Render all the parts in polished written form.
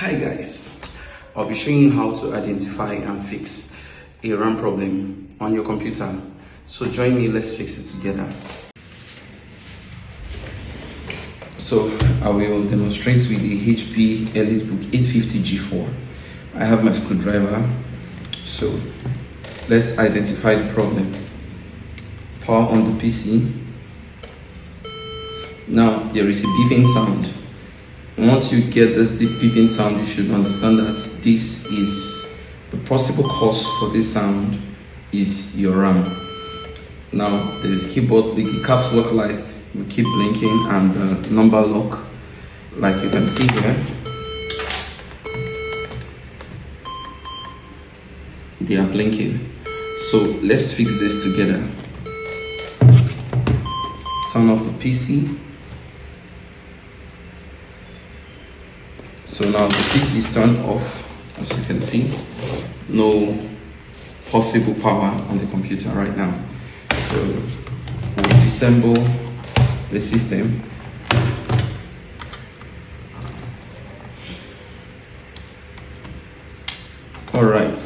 Hi guys, I'll be showing you how to identify and fix a RAM problem on your computer. So join me, let's fix it together. So I will demonstrate with the HP EliteBook 850G4. I have my screwdriver, so let's identify the problem. Power on the PC. Now there is a beeping sound. Once you get this deep beeping sound, you should understand that this is the possible cause for this sound is your RAM. Now there is a keyboard, the caps lock light will keep blinking, and the number lock, like you can see here, they are blinking. So let's fix this together. Turn off the PC. So now the PC is turned off, as you can see. No possible power on the computer right now. So we'll disassemble the system. Alright.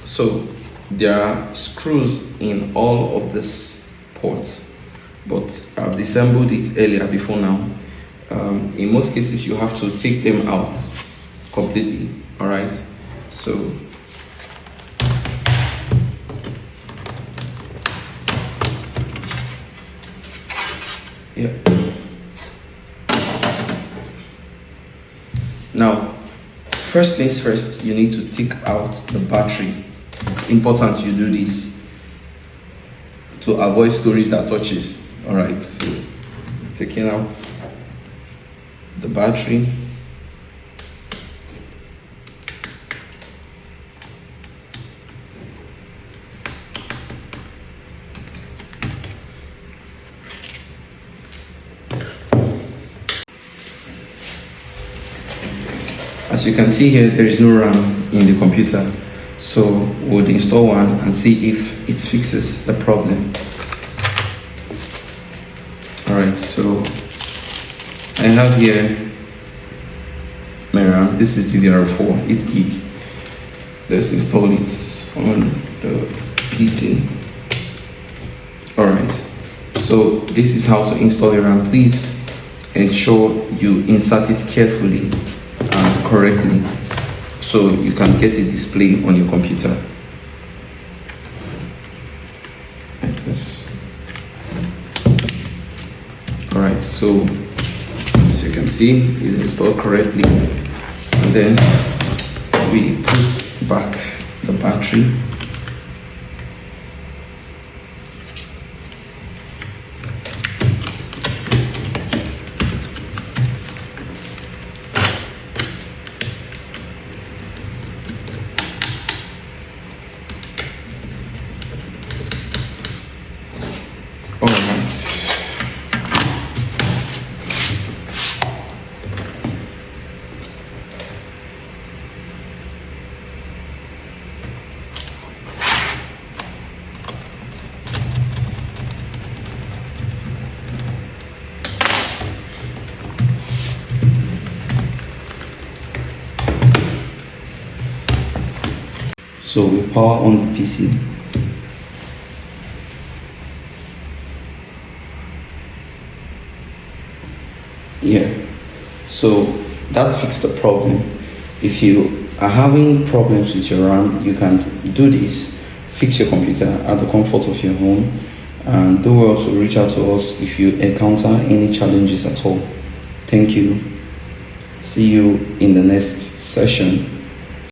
So there are screws in all of these ports, but I've disassembled it earlier before now. In most cases you have to take them out completely. All right, so yeah. Now first things first, you need to take out the battery. It's important you do this to avoid storage that touches. All right, so taking out the battery. As you can see here, there is no RAM in the computer, so we'll install one and see if it fixes the problem. Alright, so I have here my RAM. This is DDR4, 8 gig. Let's install it on the PC. Alright, so this is how to install the RAM. Please ensure you insert it carefully and correctly so you can get a display on your computer like this. Alright, so as you can see, it's installed correctly, and then we put back the battery. Alright. So we power on the PC. Yeah, so that fixed the problem. If you are having problems with your RAM, you can do this, fix your computer at the comfort of your home, and do well to reach out to us if you encounter any challenges at all. Thank you. See you in the next session.